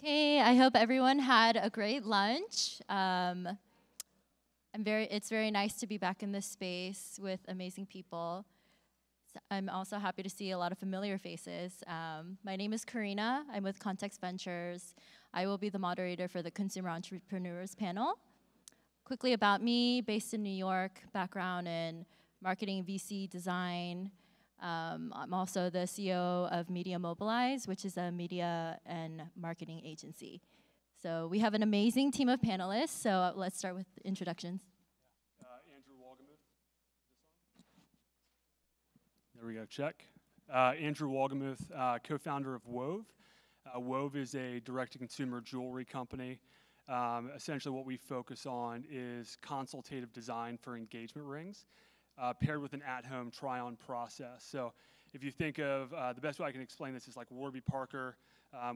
Okay, I hope everyone had a great lunch. It's very nice to be back in this space with amazing people. I'm also happy to see a lot of familiar faces. My name is Karina. I'm with Context Ventures. I will be the moderator for the Consumer Entrepreneurs panel. Quickly about me, based in New York, background in marketing, VC, design. I'm also the CEO of Media Mobilize, which is a media and marketing agency. So we have an amazing team of panelists, so let's start with introductions. Andrew Wolgemuth. There we go, check. Andrew Wolgemuth, co-founder of Wove. Wove is a direct-to-consumer jewelry company. Essentially what we focus on is consultative design for engagement rings, paired with an at-home try-on process. So if you think of, the best way I can explain this is like Warby Parker.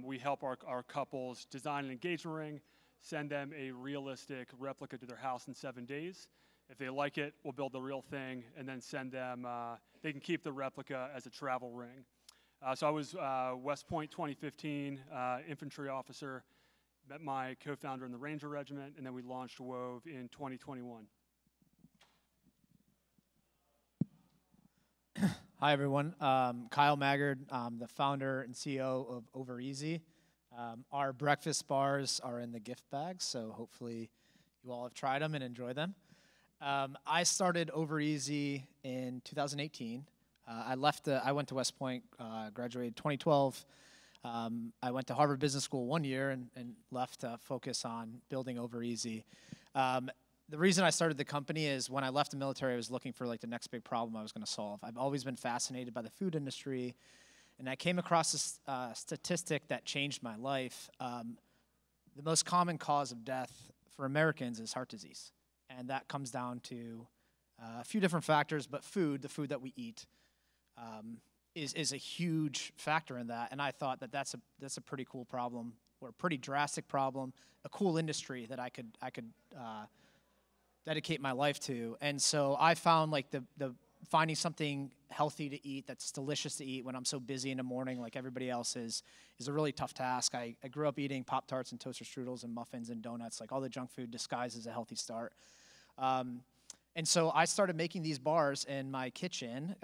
We help our couples design an engagement ring, send them a realistic replica to their house in 7 days. If they like it, we'll build the real thing and then send them, they can keep the replica as a travel ring. So I was West Point 2015 infantry officer, met my co-founder in the Ranger Regiment, and then we launched Wove in 2021. Hi, everyone. Kyle Maggard. I'm the founder and CEO of Over Easy. Our breakfast bars are in the gift bags, so hopefully you all have tried them and enjoy them. I started Over Easy in 2018. I went to West Point, graduated 2012. I went to Harvard Business School 1 year and left to focus on building Over Easy. The reason I started the company is when I left the military, I was looking for like the next big problem I was going to solve. I've always been fascinated by the food industry, and I came across this statistic that changed my life. The most common cause of death for Americans is heart disease, and that comes down to a few different factors, but food, the food that we eat, is a huge factor in that. And I thought that that's a pretty cool problem, or a pretty drastic problem, a cool industry that I could dedicate my life to. And so I found like the finding something healthy to eat that's delicious to eat when I'm so busy in the morning like everybody else is a really tough task. I grew up eating Pop-Tarts and toaster strudels and muffins and donuts, like all the junk food disguised as a healthy start. And so I started making these bars in my kitchen.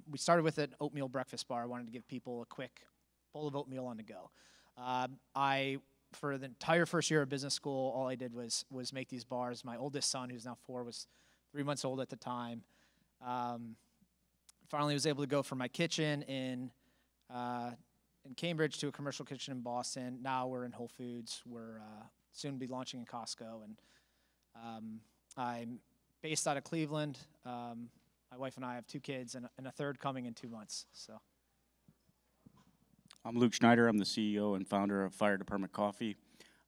We started with an oatmeal breakfast bar. I wanted to give people a quick bowl of oatmeal on the go. For the entire first year of business school, all I did was make these bars. My oldest son, who's now 4, was 3 months old at the time. Finally was able to go from my kitchen in Cambridge to a commercial kitchen in Boston. Now we're in Whole Foods. We're soon to be launching in Costco. And I'm based out of Cleveland. My wife and I have 2 kids and a third coming in 2 months. So. I'm Luke Schneider. I'm the CEO and founder of Fire Department Coffee.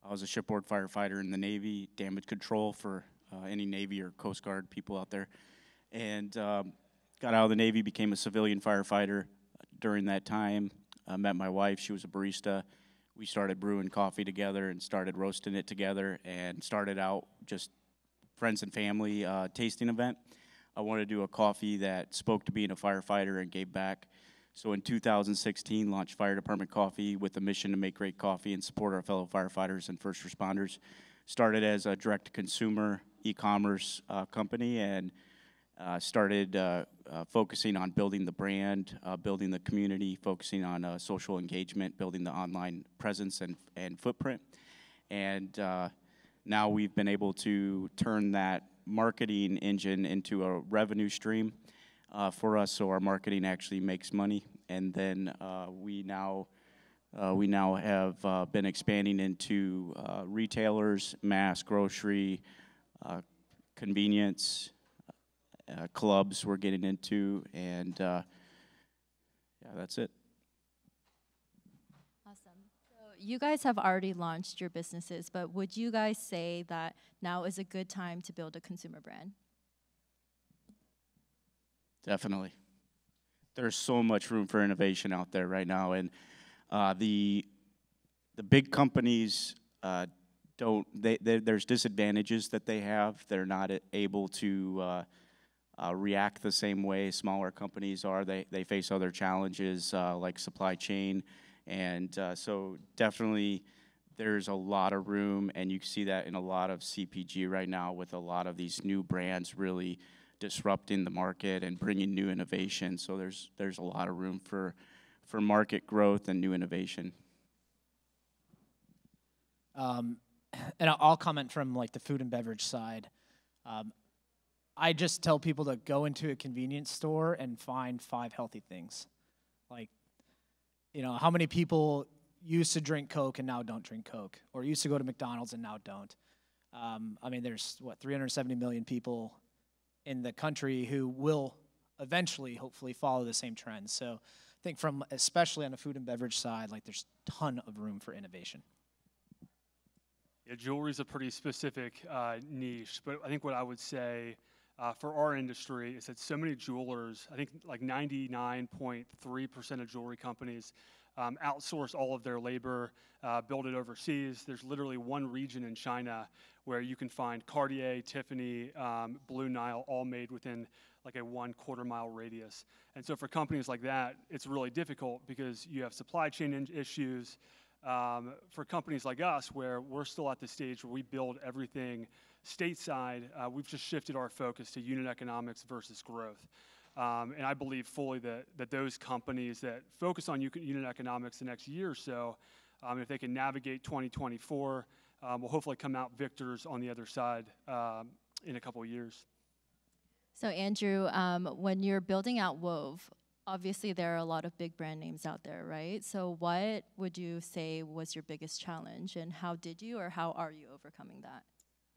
I was a shipboard firefighter in the Navy, damage control for any Navy or Coast Guard people out there. And got out of the Navy, became a civilian firefighter. During that time, I met my wife. She was a barista. We started brewing coffee together and started roasting it together and started out just friends and family tasting event. I wanted to do a coffee that spoke to being a firefighter and gave back. So in 2016, launched Fire Department Coffee with a mission to make great coffee and support our fellow firefighters and first responders. Started as a direct-to-consumer e-commerce company and started focusing on building the brand, building the community, focusing on social engagement, building the online presence and footprint. And now we've been able to turn that marketing engine into a revenue stream. For us, so our marketing actually makes money, and then we now have been expanding into retailers, mass grocery, convenience, clubs we're getting into, and yeah, that's it. Awesome. So you guys have already launched your businesses, but would you guys say that now is a good time to build a consumer brand? Definitely. There's so much room for innovation out there right now, and the big companies there's disadvantages that they have. They're not able to react the same way smaller companies are. They face other challenges like supply chain, and so definitely there's a lot of room, and you see that in a lot of CPG right now with a lot of these new brands really disrupting the market and bringing new innovation. So there's a lot of room for market growth and new innovation. And I'll comment from like the food and beverage side. I just tell people to go into a convenience store and find 5 healthy things. Like, you know, how many people used to drink Coke and now don't drink Coke, or used to go to McDonald's and now don't? I mean, there's 370 million people in the country who will eventually, hopefully, follow the same trends. So I think especially on the food and beverage side, like there's a ton of room for innovation. Yeah, jewelry is a pretty specific niche, but I think what I would say for our industry is that so many jewelers, I think like 99.3% of jewelry companies outsource all of their labor, build it overseas. There's literally one region in China where you can find Cartier, Tiffany, Blue Nile, all made within like a 1/4 mile radius. And so for companies like that, it's really difficult because you have supply chain issues. For companies like us, where we're still at the stage where we build everything stateside, we've just shifted our focus to unit economics versus growth. And I believe fully that those companies that focus on unit economics the next year or so, if they can navigate 2024, will hopefully come out victors on the other side in a couple of years. So Andrew, when you're building out Wove, obviously there are a lot of big brand names out there, right? So what would you say was your biggest challenge, and how did you or how are you overcoming that?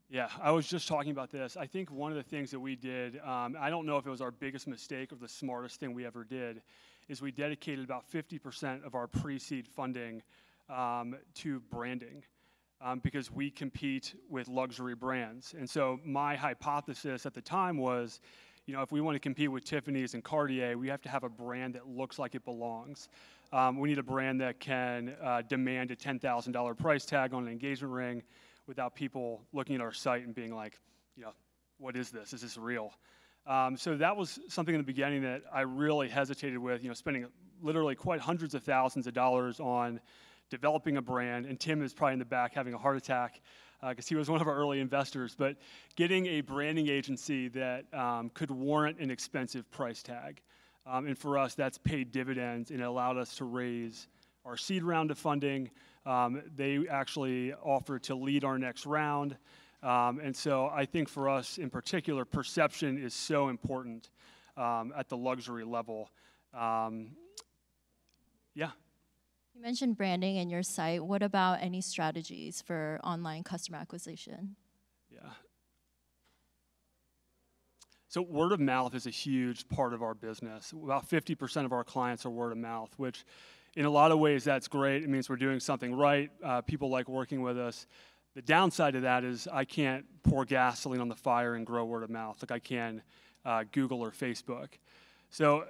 Yeah, I was just talking about this. I think one of the things that we did, I don't know if it was our biggest mistake or the smartest thing we ever did, is we dedicated about 50% of our pre-seed funding to branding because we compete with luxury brands. And so my hypothesis at the time was, you know, if we want to compete with Tiffany's and Cartier, we have to have a brand that looks like it belongs. We need a brand that can demand a $10,000 price tag on an engagement ring without people looking at our site and being like, you know, what is this? Is this real? So that was something in the beginning that I really hesitated with, you know, spending literally quite hundreds of thousands of dollars on developing a brand. And Tim is probably in the back having a heart attack because he was one of our early investors. But getting a branding agency that could warrant an expensive price tag. And for us, that's paid dividends, and it allowed us to raise our seed round of funding. They actually offered to lead our next round. And so I think for us in particular, perception is so important at the luxury level. Yeah. You mentioned branding in your site. What about any strategies for online customer acquisition? Yeah. So word of mouth is a huge part of our business. About 50% of our clients are word of mouth, which in a lot of ways that's great. It means we're doing something right. People like working with us. The downside of that is I can't pour gasoline on the fire and grow word of mouth like I can Google or Facebook. So,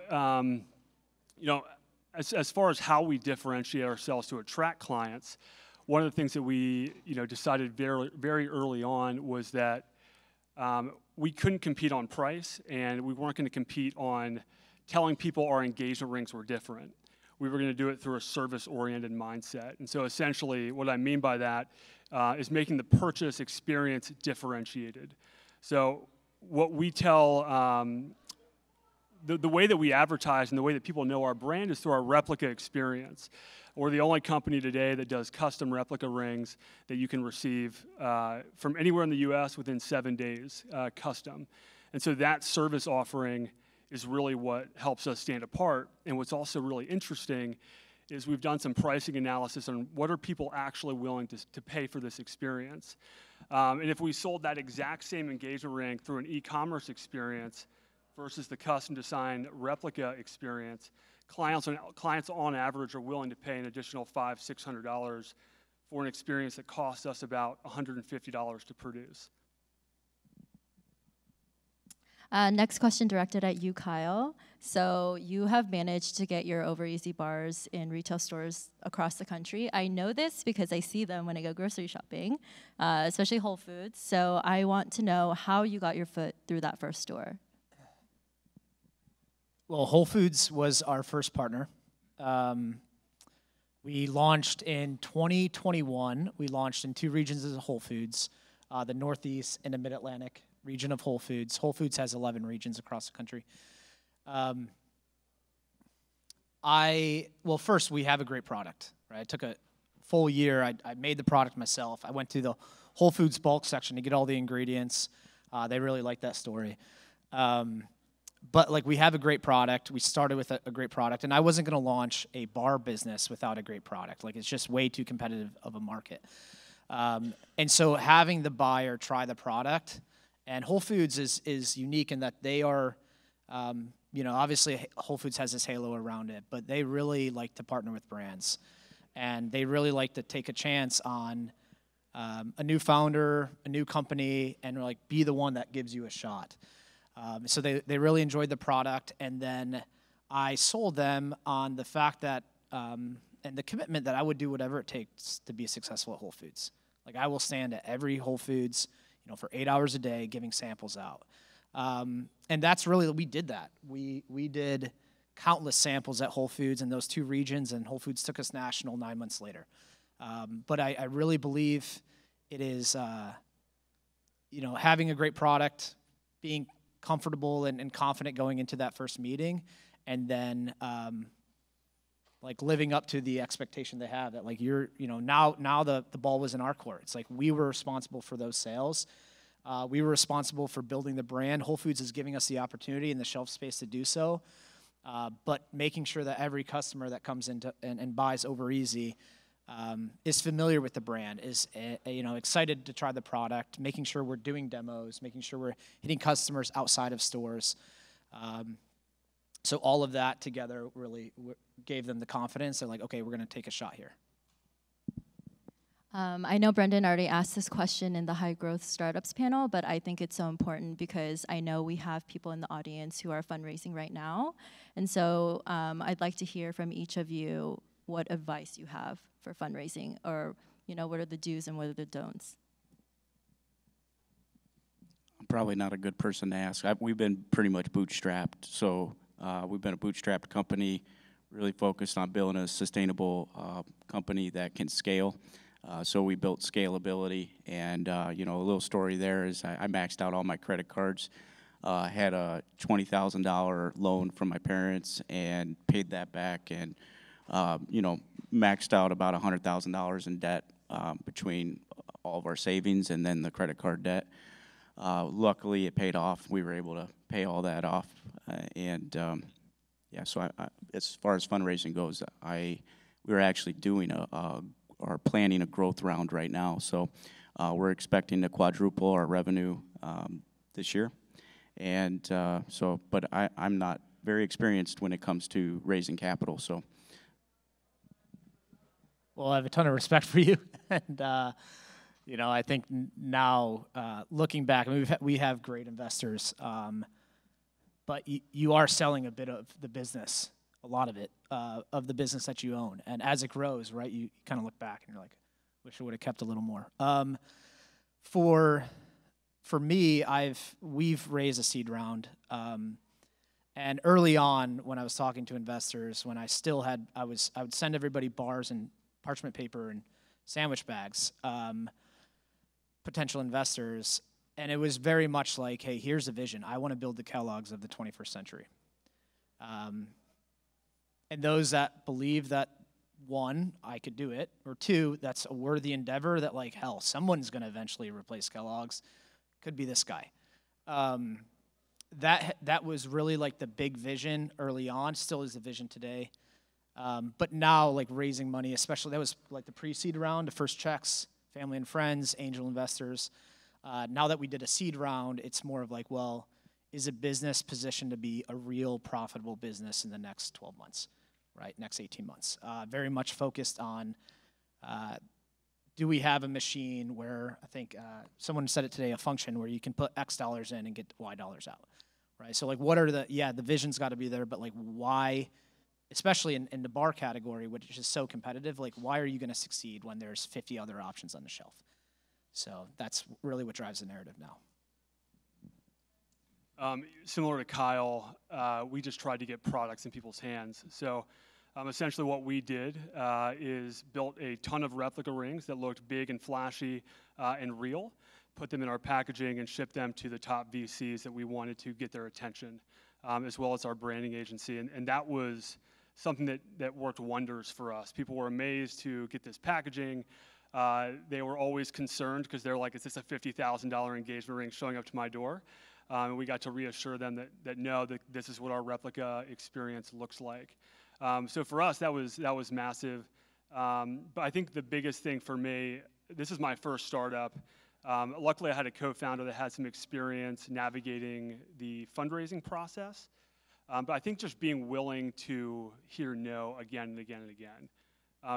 you know, as far as how we differentiate ourselves to attract clients, one of the things that we, you know, decided very, very early on was that we couldn't compete on price, and we weren't going to compete on telling people our engagement rings were different. We were going to do it through a service-oriented mindset. And so essentially what I mean by that is making the purchase experience differentiated. So what we tell, the way that we advertise and the way that people know our brand is through our replica experience. We're the only company today that does custom replica rings that you can receive from anywhere in the US within 7 days, custom. And so that service offering is really what helps us stand apart. And what's also really interesting is we've done some pricing analysis on what are people actually willing to pay for this experience. And if we sold that exact same engagement ring through an e-commerce experience versus the custom design replica experience, clients on average are willing to pay an additional $500-600 for an experience that costs us about $150 to produce. Next question directed at you, Kyle. So you have managed to get your Over Easy bars in retail stores across the country. I know this because I see them when I go grocery shopping, especially Whole Foods. So I want to know how you got your foot through that first store. Well, Whole Foods was our first partner. We launched in 2021. We launched in 2 regions as Whole Foods, the Northeast and the Mid-Atlantic region of Whole Foods. Whole Foods has 11 regions across the country. Well, first, we have a great product, right? I took a full year. I made the product myself. I went to the Whole Foods bulk section to get all the ingredients. They really liked that story. But like, we have a great product. We started with a great product, and I wasn't going to launch a bar business without a great product. Like, it's just way too competitive of a market. And so having the buyer try the product, and Whole Foods is unique in that they are, obviously Whole Foods has this halo around it, but they really like to partner with brands, and they really like to take a chance on a new founder, a new company, and like be the one that gives you a shot. So they really enjoyed the product, and then I sold them on the fact that and the commitment that I would do whatever it takes to be successful at Whole Foods. Like, I will stand at every Whole Foods, for 8 hours a day, giving samples out. And that's really, we did that. We did countless samples at Whole Foods in those 2 regions, and Whole Foods took us national 9 months later. But I really believe it is, having a great product, being comfortable and confident going into that first meeting, and then like living up to the expectation they have that, like, now the ball was in our court. It's like we were responsible for those sales. We were responsible for building the brand. Whole Foods is giving us the opportunity and the shelf space to do so, but making sure that every customer that comes into and buys Over Easy is familiar with the brand, is excited to try the product, making sure we're doing demos, making sure we're hitting customers outside of stores. So all of that together really gave them the confidence. They're like, okay, we're going to take a shot here. I know Brendan already asked this question in the High Growth Startups panel, but I think it's so important because I know we have people in the audience who are fundraising right now. And so I'd like to hear from each of you what advice you have for fundraising, or what are the do's and what are the don'ts? I'm probably not a good person to ask. We've been pretty much bootstrapped, so we've been a bootstrapped company, really focused on building a sustainable company that can scale. So we built scalability, and a little story there is I maxed out all my credit cards, had a $20,000 loan from my parents, and paid that back, and maxed out about $100,000 in debt between all of our savings and then the credit card debt. Luckily, it paid off. We were able to pay all that off, so I, as far as fundraising goes, we're actually doing or planning a growth round right now. So we're expecting to quadruple our revenue this year, and but I'm not very experienced when it comes to raising capital. So. Well, I have a ton of respect for you, and I think now looking back, I mean, we have great investors, but you are selling a bit of the business, a lot of it, of the business that you own, and as it grows, right, you kind of look back and you're like, wish I would have kept a little more. For me, we've raised a seed round, and early on when I was talking to investors, when I still had, I would send everybody bars and parchment paper and sandwich bags, potential investors, and it was very much like, hey, here's a vision. I want to build the Kellogg's of the 21st century. And those that believe that, 1, I could do it, or 2, that's a worthy endeavor, that like, hell, someone's going to eventually replace Kellogg's, could be this guy. That was really like the big vision early on, still is the vision today. But now, like, raising money, especially, that was like the pre-seed round, the first checks, family and friends, angel investors. Now that we did a seed round, it's more of like, well, is a business positioned to be a real profitable business in the next 12 months, right? Next 18 months. Very much focused on, do we have a machine where, I think someone said it today, a function where you can put X dollars in and get Y dollars out, right? So like, what are the vision's got to be there, but like, why, especially in the bar category, which is so competitive, like, why are you going to succeed when there's 50 other options on the shelf? So that's really what drives the narrative now. Similar to Kyle, we just tried to get products in people's hands. So Essentially what we did is built a ton of replica rings that looked big and flashy and real, put them in our packaging and shipped them to the top VCs that we wanted to get their attention, as well as our branding agency. And that was something that worked wonders for us. People were amazed to get this packaging. They were always concerned because they're like, is this a $50,000 engagement ring showing up to my door? And we got to reassure them that no, that this is what our replica experience looks like. So for us, that was massive. But I think the biggest thing for me, this is my first startup. Luckily, I had a co-founder that had some experience navigating the fundraising process. But I think just being willing to hear no again and again and again.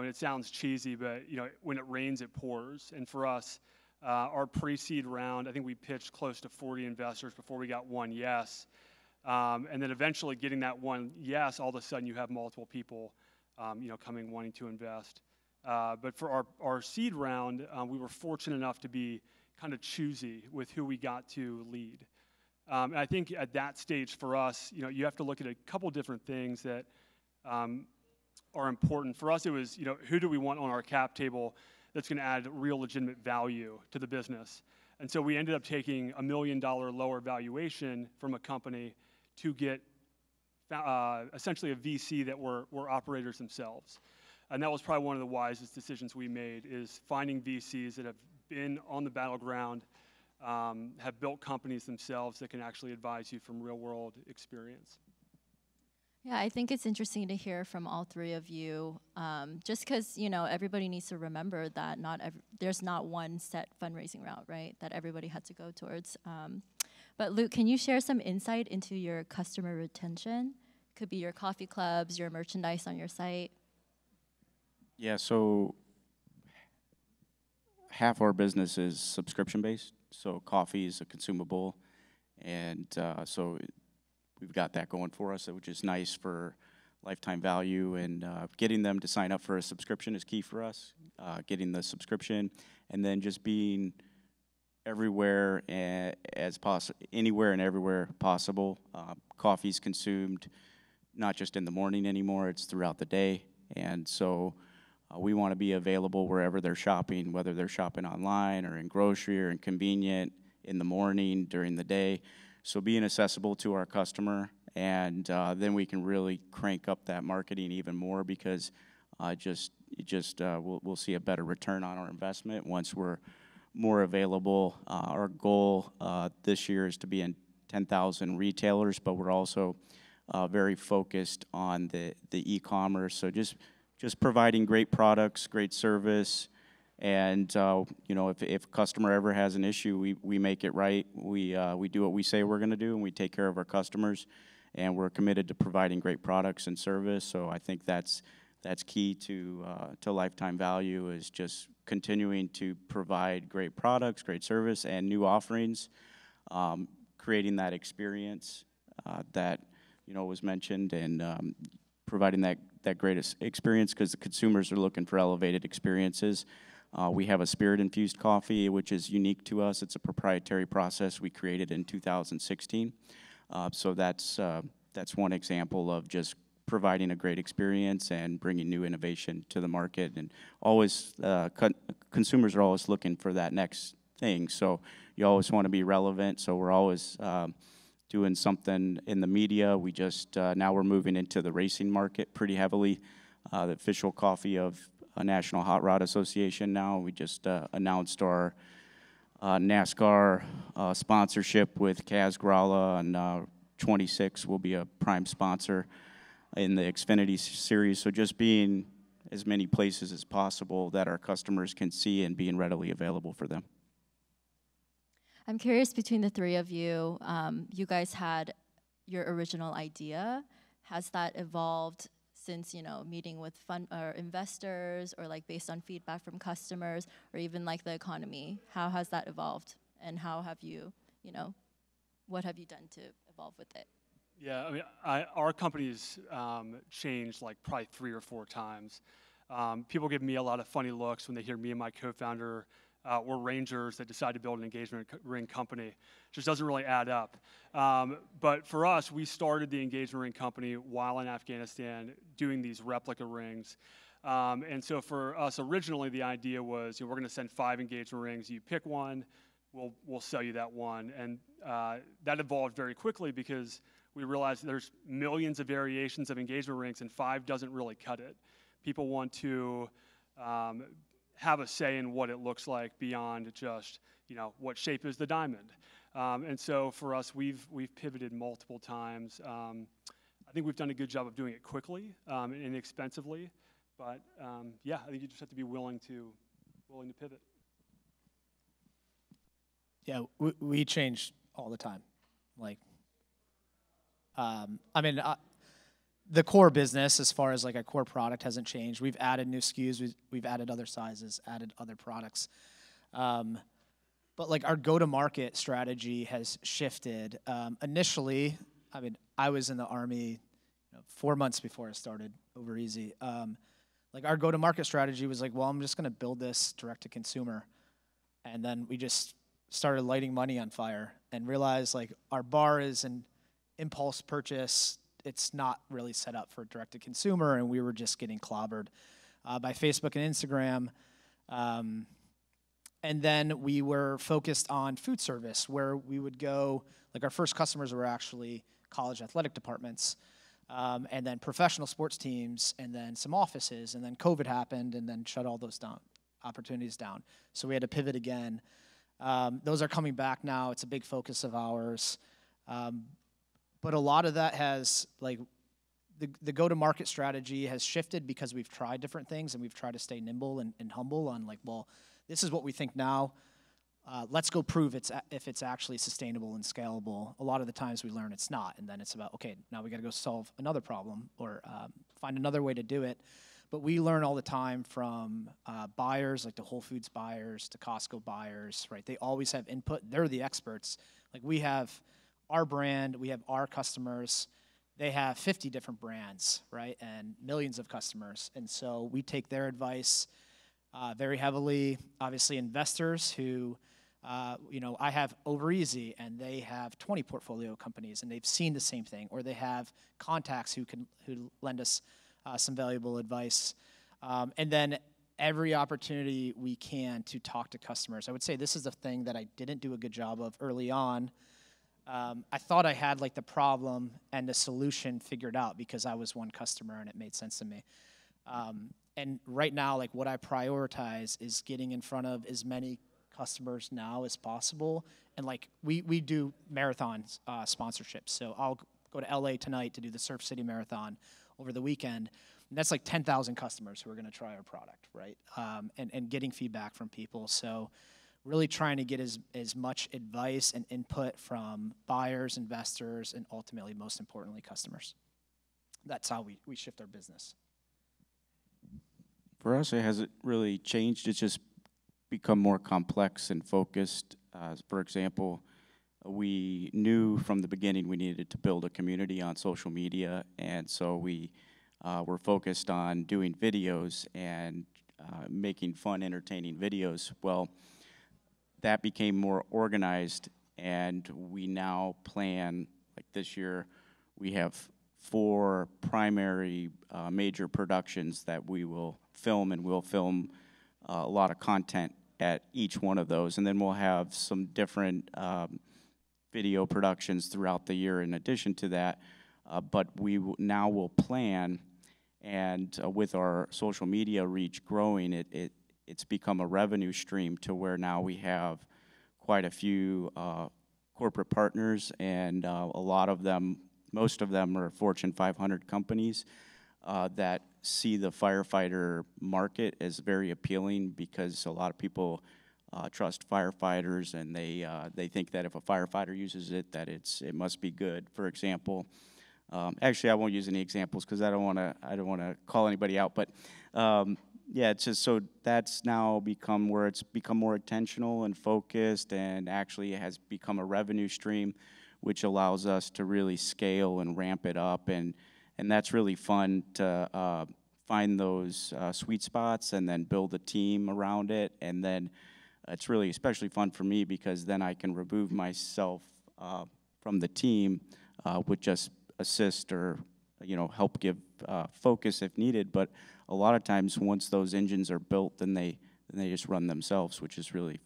It sounds cheesy, but when it rains, it pours. And for us, our pre-seed round, I think we pitched close to 40 investors before we got one yes. And then eventually getting that one yes, all of a sudden you have multiple people, coming wanting to invest. But for our seed round, we were fortunate enough to be kind of choosy with who we got to lead. And I think at that stage for us, you have to look at a couple different things that are important. For us, it was, who do we want on our cap table that's going to add real legitimate value to the business? And so we ended up taking $1 million lower valuation from a company to get essentially a VC that were operators themselves. And that was probably one of the wisest decisions we made, is finding VCs that have been on the battleground, have built companies themselves that can actually advise you from real world experience. Yeah, I think it's interesting to hear from all three of you, just because, everybody needs to remember that there's not one set fundraising route, right, that everybody had to go towards. But Luke, can you share some insight into your customer retention? Could be your coffee clubs, your merchandise on your site. Yeah, so half our business is subscription-based, so coffee is a consumable, and so we've got that going for us, which is nice for lifetime value, and getting them to sign up for a subscription is key for us, getting the subscription, and then just being everywhere anywhere and everywhere possible. Coffee's consumed not just in the morning anymore, it's throughout the day, and so we want to be available wherever they're shopping, whether they're shopping online or in grocery or in convenient, in the morning, during the day. So being accessible to our customer, and then we can really crank up that marketing even more, because we'll see a better return on our investment once we're more available. Our goal this year is to be in 10,000 retailers, but we're also very focused on the e-commerce. So just providing great products, great service, and if a customer ever has an issue, we make it right. We do what we say we're going to do, and we take care of our customers, and we're committed to providing great products and service. So I think that's key to lifetime value, is just continuing to provide great products, great service, and new offerings, creating that experience that was mentioned, and providing that greatest experience, because the consumers are looking for elevated experiences. We have a spirit-infused coffee, which is unique to us. It's a proprietary process we created in 2016. So that's one example of just providing a great experience and bringing new innovation to the market. And always, consumers are always looking for that next thing. So you always want to be relevant. So we're always doing something in the media. We just now we're moving into the racing market pretty heavily. The official coffee of National Hot Rod Association now. We just announced our NASCAR sponsorship with Kaz Grala, and 26 will be a prime sponsor in the Xfinity Series. So just being as many places as possible that our customers can see, and being readily available for them. I'm curious, between the three of you, you guys had your original idea. Has that evolved since, meeting with investors, or like based on feedback from customers, or even like the economy? How has that evolved, and how have you, what have you done to evolve with it? Yeah, I mean, our company's changed like probably 3 or 4 times. People give me a lot of funny looks when they hear me and my co-founder or rangers that decide to build an engagement ring company. It just doesn't really add up. But for us, we started the engagement ring company while in Afghanistan doing these replica rings. And so for us, originally, the idea was, we're going to send 5 engagement rings. You pick one, we'll sell you that one. And that evolved very quickly because we realized there's millions of variations of engagement rings, and 5 doesn't really cut it. People want to have a say in what it looks like beyond just, what shape is the diamond. And so for us, we've pivoted multiple times. I think we've done a good job of doing it quickly and inexpensively. But yeah, I think you just have to be willing to pivot. Yeah, we change all the time. Like, the core business, as far as like a core product, hasn't changed. We've added new SKUs, we've added other sizes, added other products. But like our go-to-market strategy has shifted. Initially, I was in the Army 4 months before I started OverEasy. Like our go-to-market strategy was like, well, I'm just going to build this direct to consumer. And then we just started lighting money on fire and realized like our bar is an impulse purchase. It's not really set up for direct to consumer, and we were just getting clobbered by Facebook and Instagram. And then we were focused on food service, where we would go, like our first customers were actually college athletic departments. And then professional sports teams, and then some offices, and then COVID happened, and then shut all those opportunities down. So we had to pivot again. Those are coming back now. It's a big focus of ours. But a lot of that has, like, the go-to-market strategy has shifted because we've tried different things, and we've tried to stay nimble and humble on, like, well, this is what we think now. Let's go prove if it's actually sustainable and scalable. A lot of the times we learn it's not, and then it's about, okay, now we got to go solve another problem or find another way to do it. But we learn all the time from buyers, like the Whole Foods buyers, to Costco buyers, right? They always have input. They're the experts. Like we have our brand, we have our customers. They have 50 different brands, right? And millions of customers. And so we take their advice very heavily. Obviously, investors who, I have OverEasy, and they have 20 portfolio companies, and they've seen the same thing, or they have contacts who lend us some valuable advice. And then every opportunity we can to talk to customers. I would say this is the thing that I didn't do a good job of early on. I thought I had like the problem and the solution figured out because I was one customer and it made sense to me. And right now, like what I prioritize is getting in front of as many customers now as possible. And like we do marathon sponsorships. So I'll go to LA tonight to do the Surf City Marathon over the weekend. And that's like 10,000 customers who are going to try our product, right? And getting feedback from people. So really trying to get as much advice and input from buyers, investors, and ultimately, most importantly, customers. That's how we shift our business. For us, it hasn't really changed. It's just become more complex and focused. For example, we knew from the beginning we needed to build a community on social media, and so we were focused on doing videos and making fun, entertaining videos. Well, that became more organized, and we now plan, like this year, we have 4 primary major productions that we will film, and we'll film a lot of content at each one of those. And then we'll have some different video productions throughout the year in addition to that. But we now will plan, and with our social media reach growing, it's become a revenue stream to where now we have quite a few corporate partners, and a lot of them, most of them are Fortune 500 companies that see the firefighter market as very appealing because a lot of people trust firefighters, and they think that if a firefighter uses it, that it must be good. For example, actually I won't use any examples because I don't want to call anybody out, but yeah, it's just so that's now become where it's become more intentional and focused, and actually it has become a revenue stream, which allows us to really scale and ramp it up, and that's really fun to find those sweet spots and then build a team around it, and then it's really especially fun for me because then I can remove myself from the team with just assist or help give focus if needed. But a lot of times once those engines are built, then they just run themselves, which is really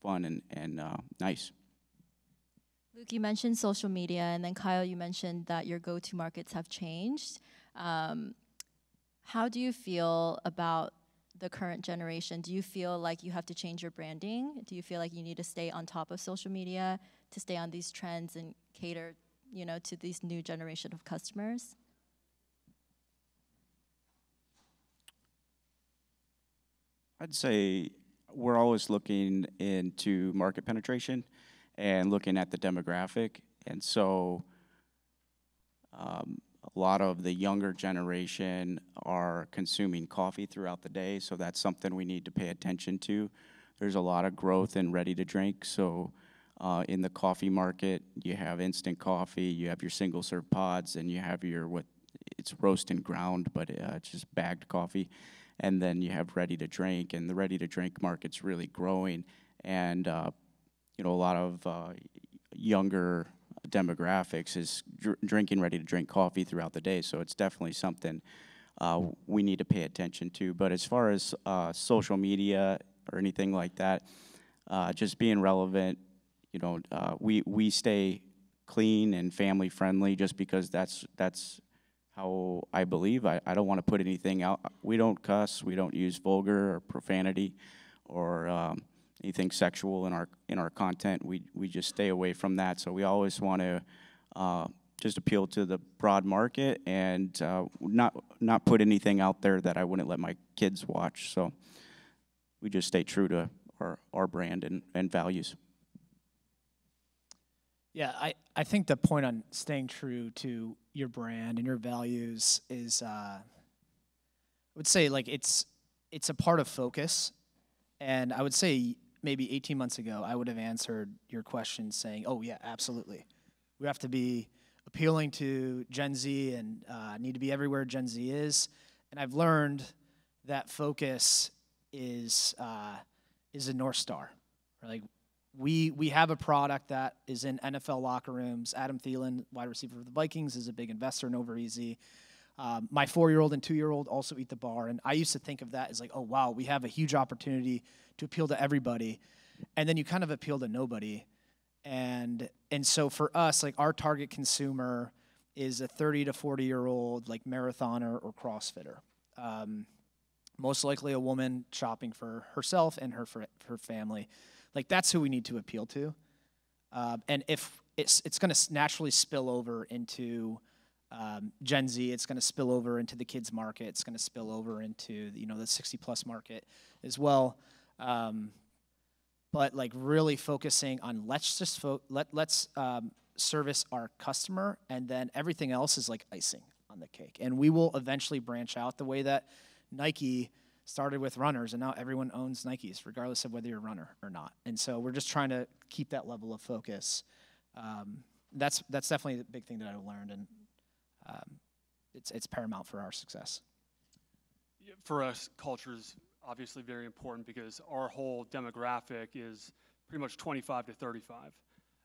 fun and nice. Luke, you mentioned social media, and then Kyle, you mentioned that your go-to markets have changed. How do you feel about the current generation? Do you feel like you have to change your branding? Do you feel like you need to stay on top of social media to stay on these trends and cater, to these new generation of customers? I'd say we're always looking into market penetration and looking at the demographic. And so a lot of the younger generation are consuming coffee throughout the day, so that's something we need to pay attention to. There's a lot of growth in ready-to-drink, so in the coffee market, you have instant coffee, you have your single-serve pods, and you have it's roast and ground, but it's just bagged coffee. And then you have ready-to-drink, and the ready-to-drink market's really growing, and a lot of younger demographics is drinking ready-to-drink coffee throughout the day, so it's definitely something we need to pay attention to. But as far as social media or anything like that, just being relevant, we stay clean and family-friendly just because that's how I believe. I don't want to put anything out. We don't cuss, we don't use vulgar or profanity or anything sexual in our content. We just stay away from that. So we always want to just appeal to the broad market and not put anything out there that I wouldn't let my kids watch. So we just stay true to our brand and values. Yeah, I think the point on staying true to your brand and your values is, I would say, like, it's a part of focus. And I would say maybe 18 months ago, I would have answered your question saying, oh, yeah, absolutely. We have to be appealing to Gen Z and need to be everywhere Gen Z is. And I've learned that focus is a North Star. Like, we have a product that is in NFL locker rooms. Adam Thielen, wide receiver for the Vikings, is a big investor in Overeasy. My 4-year-old and 2-year-old also eat the bar, and I used to think of that as like, oh, wow, we have a huge opportunity to appeal to everybody, and then you kind of appeal to nobody. And so for us, like, our target consumer is a 30 to 40-year-old, like, marathoner or CrossFitter. Most likely a woman shopping for herself and her family. Like, that's who we need to appeal to. And if it's going to naturally spill over into Gen Z, it's going to spill over into the kids market, it's going to spill over into the 60-plus market as well. But like really focusing on let's service our customer, and then everything else is like icing on the cake. And we will eventually branch out the way that Nike started with runners, and now everyone owns Nikes, regardless of whether you're a runner or not. And so we're just trying to keep that level of focus. That's definitely the big thing that I've learned, and it's paramount for our success. For us, culture is obviously very important because our whole demographic is pretty much 25 to 35.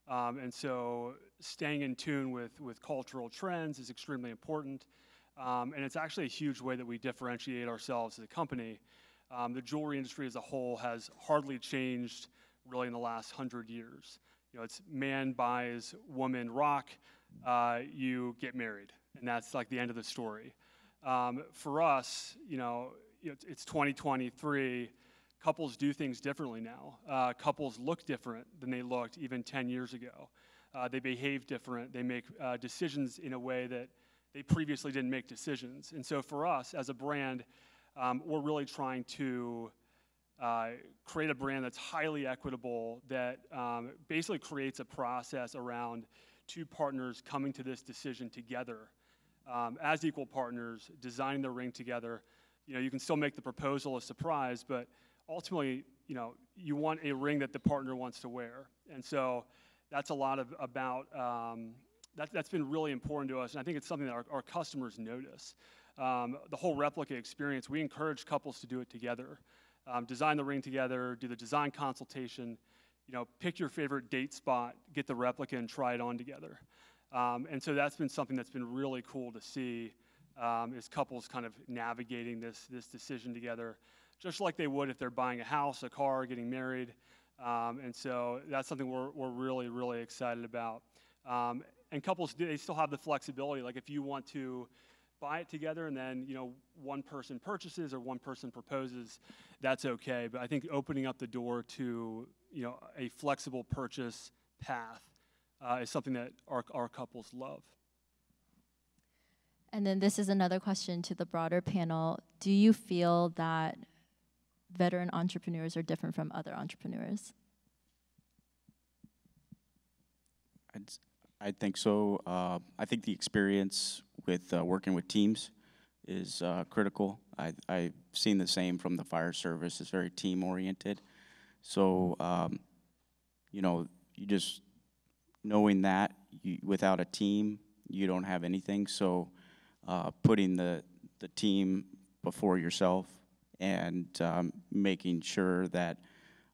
And so staying in tune with cultural trends is extremely important. And it's actually a huge way that we differentiate ourselves as a company. The jewelry industry as a whole has hardly changed really in the last 100 years. It's man buys, woman rock, you get married, and that's like the end of the story. For us, it's 2023. Couples do things differently now. Couples look different than they looked even 10 years ago. They behave different. They make decisions in a way that they previously didn't make decisions. And so for us as a brand, we're really trying to create a brand that's highly equitable, that basically creates a process around two partners coming to this decision together as equal partners, designing the ring together. You can still make the proposal a surprise, but ultimately, you want a ring that the partner wants to wear. And so that's a lot about that's been really important to us, and I think it's something that our customers notice. The whole replica experience, we encourage couples to do it together. design the ring together, do the design consultation, pick your favorite date spot, get the replica, and try it on together. And so that's been something that's been really cool to see, is couples kind of navigating this decision together, just like they would if they're buying a house, a car, getting married. And so that's something we're really, really excited about. And couples, they still have the flexibility. Like if you want to buy it together and then, one person purchases or one person proposes, that's okay. But I think opening up the door to, a flexible purchase path is something that our couples love. And then this is another question to the broader panel. Do you feel that veteran entrepreneurs are different from other entrepreneurs? I think so. I think the experience with working with teams is critical. I've seen the same from the fire service. It's very team-oriented. So, you just knowing that without a team, you don't have anything. So putting the team before yourself and making sure that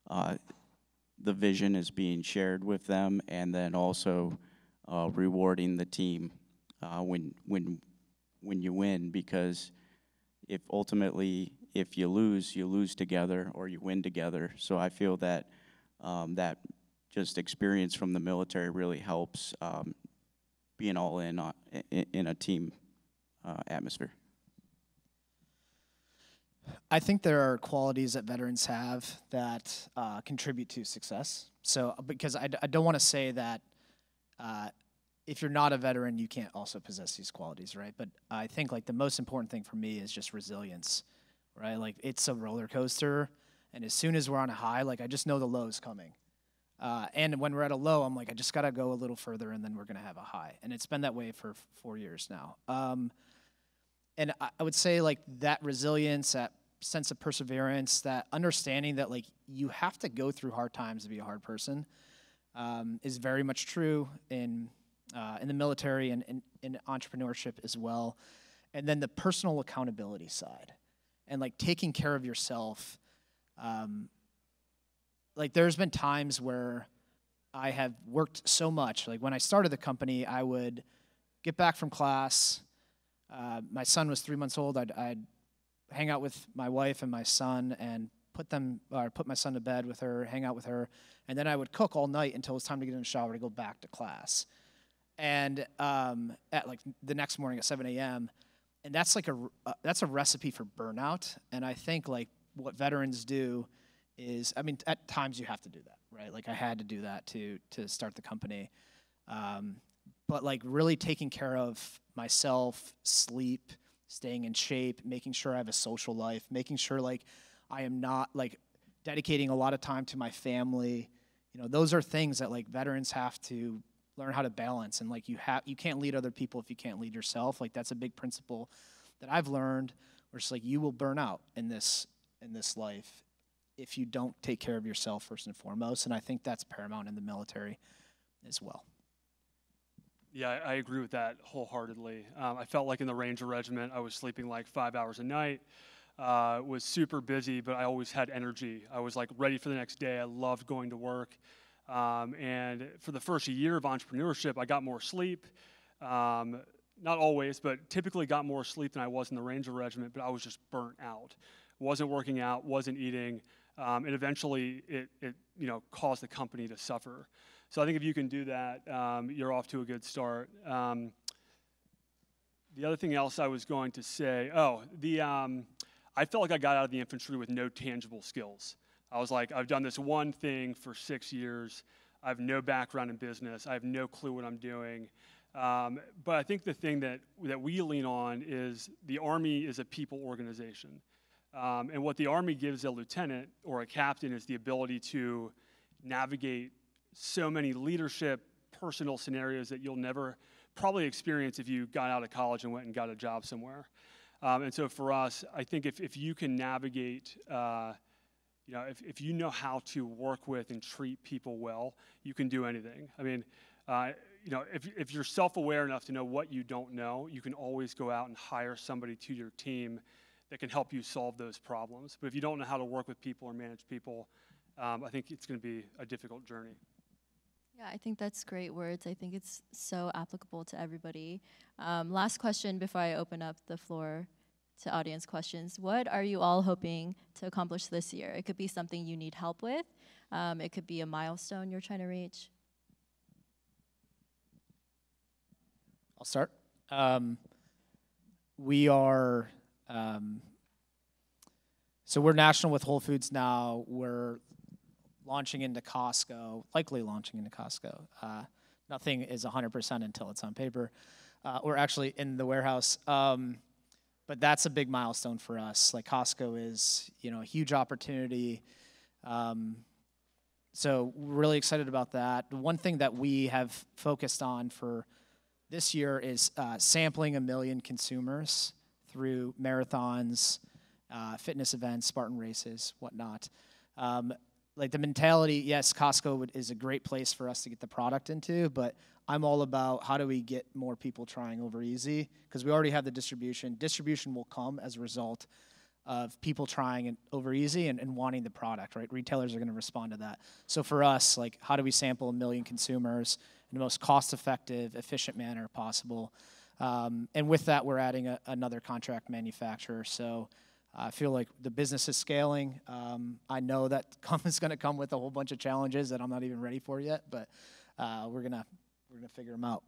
the vision is being shared with them, and then also rewarding the team when you win, because if you lose together, or you win together. So I feel that that just experience from the military really helps being all in a team atmosphere. I think there are qualities that veterans have that contribute to success. So, because I don't want to say that if you're not a veteran, you can't also possess these qualities, right? But I think like the most important thing for me is just resilience, right? Like it's a roller coaster, and as soon as we're on a high, like I just know the low's coming. And when we're at a low, I'm like, I just got to go a little further, and then we're going to have a high. And it's been that way for 4 years now. And I would say like that resilience, that sense of perseverance, that understanding that like you have to go through hard times to be a hard person, is very much true in the military and in entrepreneurship as well. And then the personal accountability side, and like taking care of yourself. Like there's been times where I have worked so much. Like when I started the company, I would get back from class. My son was 3 months old. I'd hang out with my wife and my son and put my son to bed with her, hang out with her, and then I would cook all night until it was time to get in the shower to go back to class. And at like the next morning at 7 a.m., and that's like that's a recipe for burnout. And I think like what veterans do is, I mean, at times you have to do that, right? Like I had to do that to start the company. But like really taking care of myself, sleep, staying in shape, making sure I have a social life, making sure like I am not like dedicating a lot of time to my family. Those are things that like veterans have to learn how to balance. And like you can't lead other people if you can't lead yourself. Like that's a big principle that I've learned, where it's like you will burn out in this life if you don't take care of yourself first and foremost. And I think that's paramount in the military as well. Yeah, I agree with that wholeheartedly. I felt like in the Ranger Regiment, I was sleeping like 5 hours a night, was super busy, but I always had energy. I was like ready for the next day. I loved going to work. And for the first year of entrepreneurship, I got more sleep. Not always, but typically got more sleep than I was in the Ranger Regiment, but I was just burnt out. Wasn't working out, wasn't eating, and eventually it caused the company to suffer. So I think if you can do that, you're off to a good start. The other thing else I was going to say, I felt like I got out of the infantry with no tangible skills. I was like, I've done this one thing for 6 years. I have no background in business. I have no clue what I'm doing. But I think the thing that we lean on is the Army is a people organization. And what the Army gives a lieutenant or a captain is the ability to navigate so many leadership, personal scenarios that you'll never probably experience if you got out of college and went and got a job somewhere. And so for us, I think if you can navigate, if you know how to work with and treat people well, you can do anything. I mean, if you're self-aware enough to know what you don't know, you can always go out and hire somebody to your team that can help you solve those problems. But if you don't know how to work with people or manage people, I think it's going to be a difficult journey. Yeah, I think that's great words. I think it's so applicable to everybody. Last question before I open up the floor to audience questions. What are you all hoping to accomplish this year? It could be something you need help with. It could be a milestone you're trying to reach. I'll start. We are, so we're national with Whole Foods now. We're launching into Costco, likely launching into Costco. Nothing is 100% until it's on paper, or actually in the warehouse. But that's a big milestone for us. Like Costco is, a huge opportunity. So we're really excited about that. The one thing that we have focused on for this year is sampling 1 million consumers through marathons, fitness events, Spartan races, whatnot. Like the mentality, yes, Costco is a great place for us to get the product into, but I'm all about how do we get more people trying Over Easy, because we already have the distribution. Distribution will come as a result of people trying Over Easy and wanting the product, right? Retailers are going to respond to that. So for us, like, how do we sample 1 million consumers in the most cost-effective, efficient manner possible? And with that, we're adding another contract manufacturer. So I feel like the business is scaling. I know that is going to come with a whole bunch of challenges that I'm not even ready for yet, but we're gonna figure them out.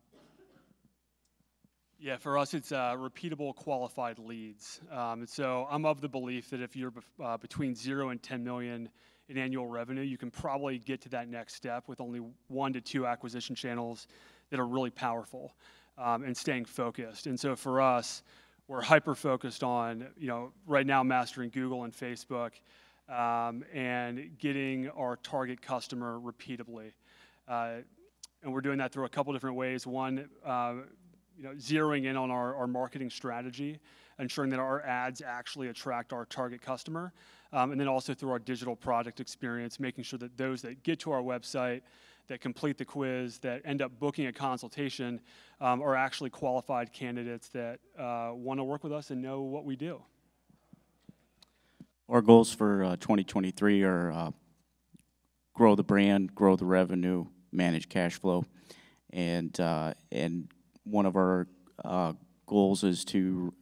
Yeah, for us, it's repeatable, qualified leads. And so I'm of the belief that if you're between 0 and 10 million in annual revenue, you can probably get to that next step with only 1 to 2 acquisition channels that are really powerful, and staying focused. And so for us, we're hyper-focused on, right now mastering Google and Facebook, and getting our target customer repeatably. And we're doing that through a couple different ways. One, zeroing in on our marketing strategy, ensuring that our ads actually attract our target customer, and then also through our digital product experience, making sure that those that get to our website, that complete the quiz, that end up booking a consultation, are actually qualified candidates that want to work with us and know what we do. Our goals for 2023 are grow the brand, grow the revenue, manage cash flow, and one of our goals is to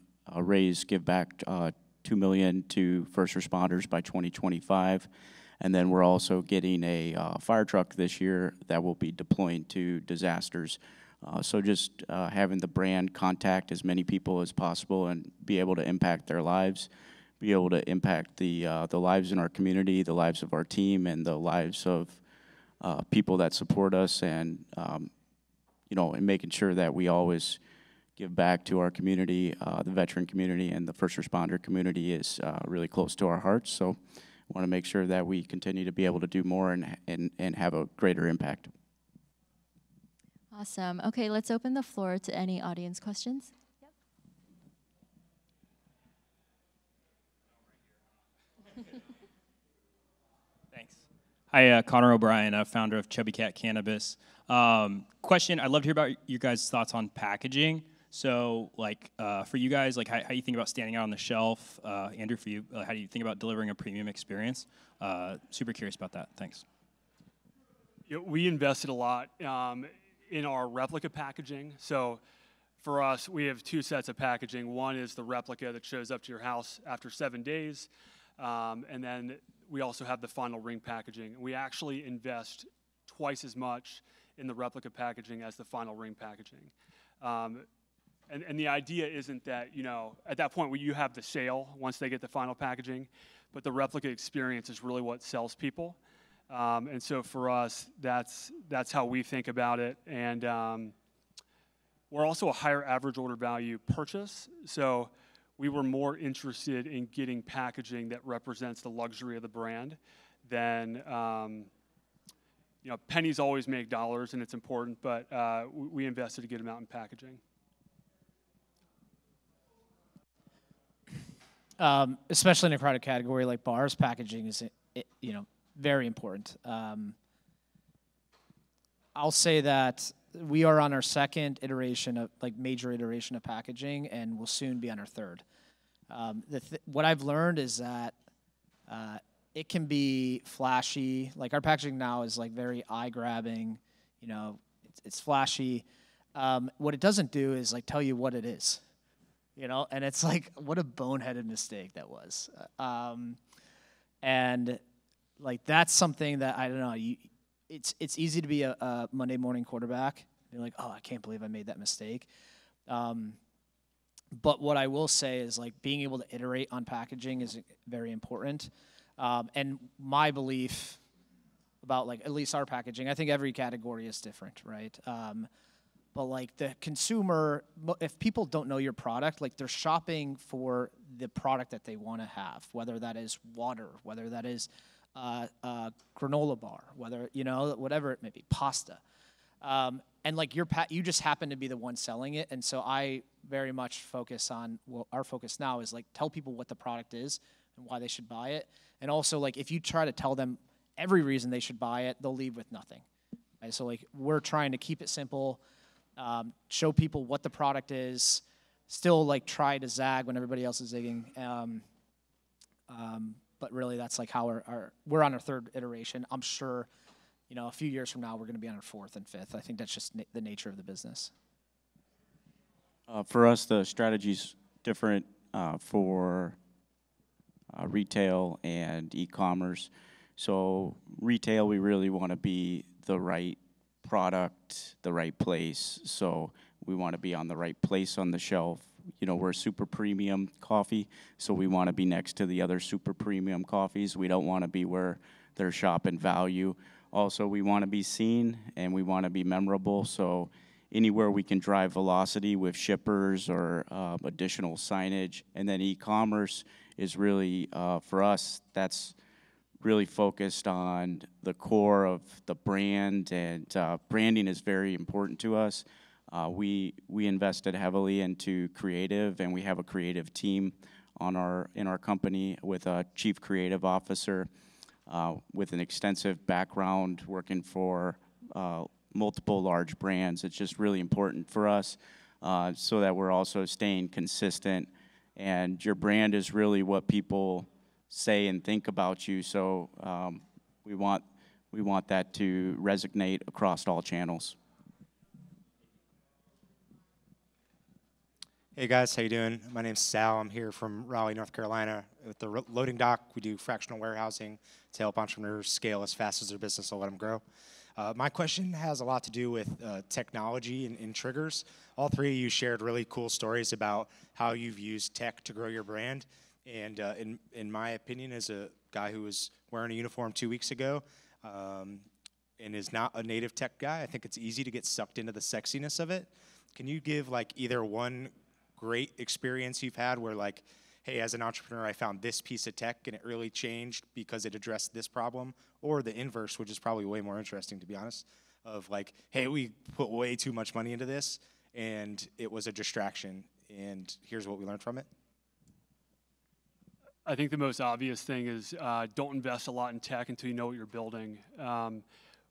give back $2 million to first responders by 2025. And then we're also getting a fire truck this year that will be deploying to disasters. So just having the brand contact as many people as possible and be able to impact their lives, be able to impact the lives in our community, the lives of our team, and the lives of people that support us, and and making sure that we always give back to our community. The veteran community and the first responder community is really close to our hearts. So want to make sure that we continue to be able to do more and have a greater impact. Awesome. Okay, let's open the floor to any audience questions. Yep. Thanks. Hi, Connor O'Brien, founder of Chubby Cat Cannabis. Question, I'd love to hear about your guys' thoughts on packaging. So, for you guys, how you think about standing out on the shelf? Andrew, for you, how do you think about delivering a premium experience? Super curious about that. Thanks. We invested a lot in our replica packaging. So for us, we have 2 sets of packaging. One is the replica that shows up to your house after 7 days. And then we also have the final ring packaging. We actually invest twice as much in the replica packaging as the final ring packaging. And the idea isn't that, at that point where you have the sale once they get the final packaging, but the replica experience is really what sells people. And so for us, that's how we think about it. And we're also a higher average order value purchase. So we were more interested in getting packaging that represents the luxury of the brand than, pennies always make dollars, and it's important, but we invested a good amount in packaging. Especially in a crowded category like bars, packaging is, very important. I'll say that we are on our second iteration of, major iteration of packaging, and we'll soon be on our third. What I've learned is that it can be flashy. Like our packaging now is like very eye-grabbing. You know, it's flashy. What it doesn't do is like tell you what it is. You know, and it's like what a boneheaded mistake that was. And like that's something that I don't know. It's easy to be a Monday morning quarterback. You're like, oh, I can't believe I made that mistake. But what I will say is like being able to iterate on packaging is very important. And my belief about like at least our packaging, I think every category is different, right? But like the consumer, if people don't know your product, like they're shopping for the product that they want to have, whether that is water, whether that is granola bar, whether, you know, whatever it may be, pasta. And like you just happen to be the one selling it. And so I very much focus on, well, our focus now is like tell people what the product is and why they should buy it. And also like if you try to tell them every reason they should buy it, they'll leave with nothing. Right? So like we're trying to keep it simple, show people what the product is, still like try to zag when everybody else is zigging. But really that's like how we're on our third iteration. I'm sure, you know, a few years from now, we're going to be on our fourth and fifth. I think that's just the nature of the business. For us, the strategy's different for retail and e-commerce. So retail, we really want to be the right product, the right place. So we want to be on the right place on the shelf. You know, we're a super premium coffee, so we want to be next to the other super premium coffees. We don't want to be where they're shopping value. Also, we want to be seen and we want to be memorable. So anywhere we can drive velocity with shippers or additional signage. And then e-commerce is really, for us, that's really focused on the core of the brand, and branding is very important to us. We invested heavily into creative, and we have a creative team in our company with a chief creative officer with an extensive background working for multiple large brands. It's just really important for us so that we're also staying consistent. And your brand is really what people say and think about you. So we want that to resonate across all channels. Hey guys, how you doing? My name's Sal. I'm here from Raleigh, North Carolina. With the loading dock, we do fractional warehousing to help entrepreneurs scale as fast as their business will let them grow. My question has a lot to do with technology and triggers. All three of you shared really cool stories about how you've used tech to grow your brand. And in my opinion, as a guy who was wearing a uniform 2 weeks ago and is not a native tech guy, I think it's easy to get sucked into the sexiness of it. Can you give like either one great experience you've had where like, hey, as an entrepreneur, I found this piece of tech and it really changed because it addressed this problem, or the inverse, which is probably way more interesting, to be honest, of like, hey, we put way too much money into this and it was a distraction, and here's what we learned from it? I think the most obvious thing is don't invest a lot in tech until you know what you're building.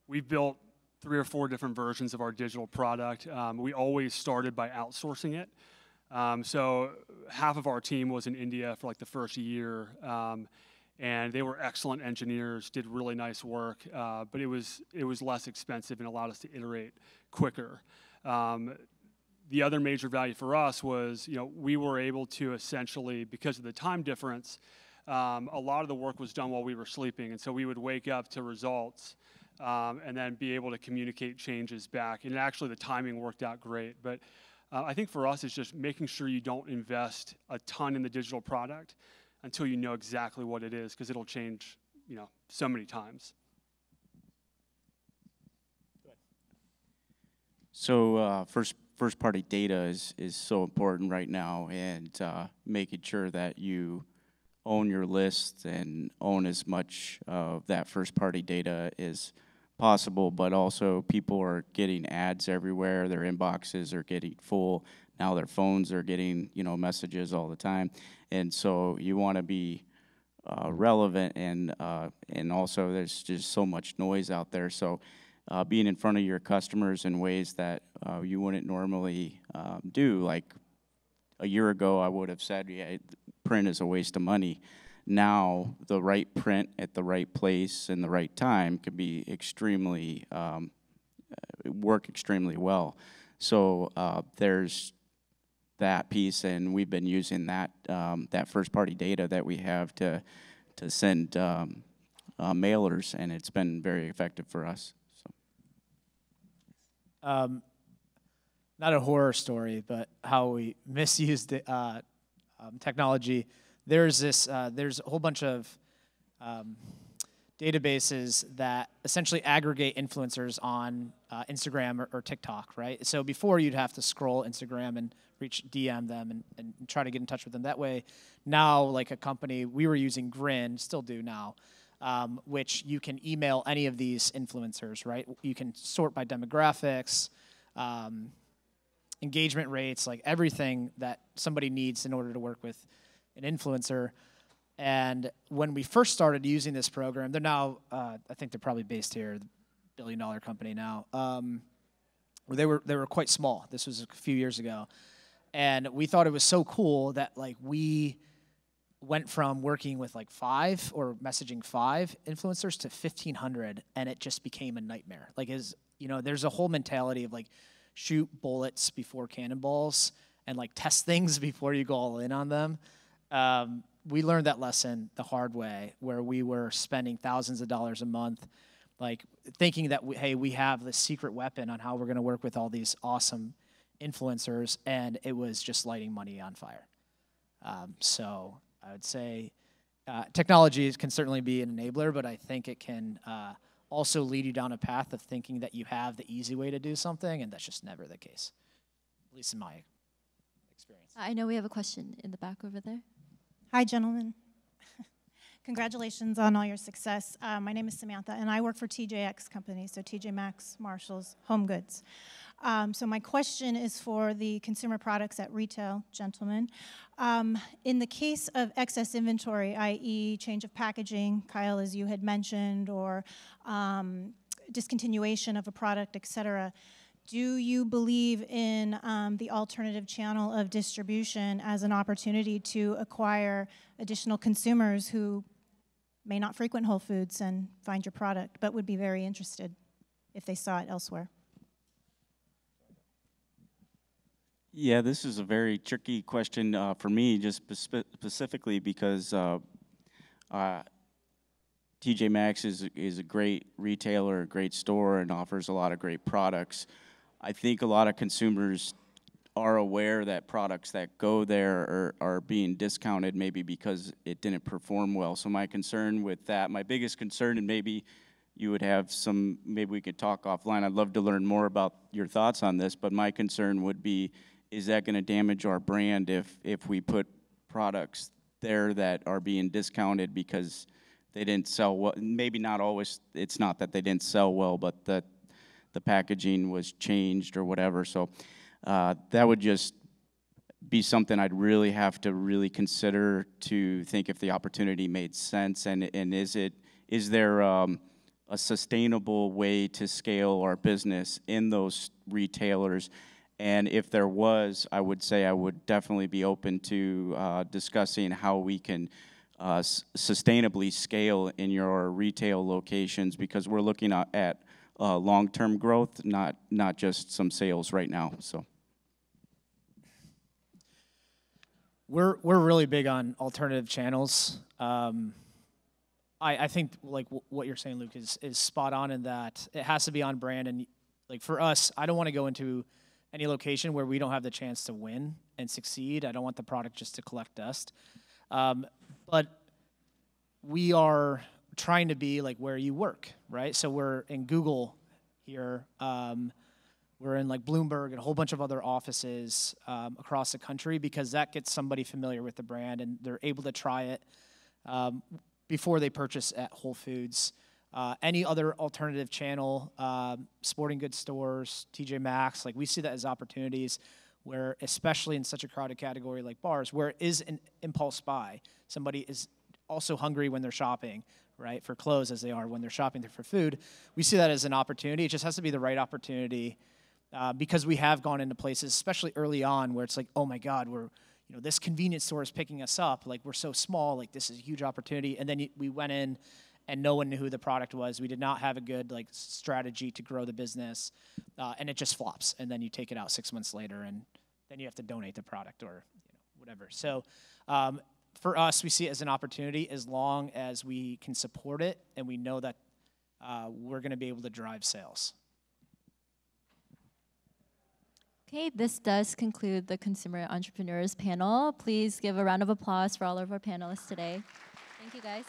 We've built 3 or 4 different versions of our digital product. We always started by outsourcing it. So half of our team was in India for like the first year, and they were excellent engineers, did really nice work, but it was less expensive and allowed us to iterate quicker. The other major value for us was, you know, we were able to essentially, because of the time difference, a lot of the work was done while we were sleeping, and so we would wake up to results and then be able to communicate changes back. And actually, the timing worked out great. But I think for us, it's just making sure you don't invest a ton in the digital product until you know exactly what it is, because it'll change, you know, so many times. So first party data is so important right now, and making sure that you own your list and own as much of that first party data as possible. But also people are getting ads everywhere, their inboxes are getting full, now their phones are getting, you know, messages all the time, and so you want to be relevant, and also there's just so much noise out there. So being in front of your customers in ways that you wouldn't normally do, like a year ago, I would have said, yeah, print is a waste of money. Now, the right print at the right place and the right time can be extremely, work extremely well. So there's that piece, and we've been using that that first-party data that we have to send mailers, and it's been very effective for us. So. Not a horror story, but how we misused technology. There's a whole bunch of databases that essentially aggregate influencers on Instagram or TikTok, right? So before you'd have to scroll Instagram and DM them and try to get in touch with them that way. Now, like a company, we were using Grin, still do now, which you can email any of these influencers, right? You can sort by demographics, engagement rates, like everything that somebody needs in order to work with an influencer. And when we first started using this program, they're now, I think they're probably based here, the billion-dollar company now. They were quite small. This was a few years ago. And we thought it was so cool that like we went from working with like 5 or messaging 5 influencers to 1,500, and it just became a nightmare. Like, there's a whole mentality of like shoot bullets before cannonballs and like test things before you go all in on them. We learned that lesson the hard way, where we were spending thousands of dollars a month, like thinking that we have this secret weapon on how we're going to work with all these awesome influencers, and it was just lighting money on fire. So I would say technology can certainly be an enabler, but I think it can also lead you down a path of thinking that you have the easy way to do something, and that's just never the case, at least in my experience. I know we have a question in the back over there. Hi, gentlemen. Congratulations on all your success. My name is Samantha, and I work for TJX Company, so TJ Maxx, Marshalls, Home Goods. So my question is for the consumer products at retail, gentlemen. In the case of excess inventory, i.e. change of packaging, Kyle, as you had mentioned, or discontinuation of a product, et cetera, do you believe in the alternative channel of distribution as an opportunity to acquire additional consumers who may not frequent Whole Foods and find your product, but would be very interested if they saw it elsewhere? Yeah, this is a very tricky question for me, just specifically because TJ Maxx is a great retailer, a great store, and offers a lot of great products. I think a lot of consumers are aware that products that go there are being discounted, maybe because it didn't perform well. So my concern with that, my biggest concern, and maybe you would have some, maybe we could talk offline. I'd love to learn more about your thoughts on this, but my concern would be, is that going to damage our brand if we put products there that are being discounted because they didn't sell well? Maybe not always, it's not that they didn't sell well, but that the packaging was changed or whatever. So that would just be something I'd really have to really consider to think if the opportunity made sense, and is there a sustainable way to scale our business in those retailers? And if there was, I would say I would definitely be open to discussing how we can sustainably scale in your retail locations, because we're looking at long-term growth, not just some sales right now. So we're really big on alternative channels. I think like what you're saying, Luke, is spot on in that it has to be on brand. And like for us, I don't want to go into any location where we don't have the chance to win and succeed. I don't want the product just to collect dust. But we are trying to be like where you work, right? So we're in Google here. We're in like Bloomberg and a whole bunch of other offices across the country, because that gets somebody familiar with the brand and they're able to try it before they purchase at Whole Foods. Any other alternative channel, sporting goods stores, TJ Maxx, like we see that as opportunities where, especially in such a crowded category like bars, where it is an impulse buy, somebody is also hungry when they're shopping, right, for clothes as they are when they're shopping for food. We see that as an opportunity. It just has to be the right opportunity, because we have gone into places, especially early on, where it's like, oh my God, this convenience store is picking us up. Like, we're so small. Like, this is a huge opportunity. And then we went in, and no one knew who the product was. We did not have a good strategy to grow the business, and it just flops. And then you take it out 6 months later, and then you have to donate the product or whatever. So for us, we see it as an opportunity as long as we can support it and we know that we're going to be able to drive sales. Okay, this does conclude the Consumer Entrepreneurs panel. Please give a round of applause for all of our panelists today. Thank you, guys.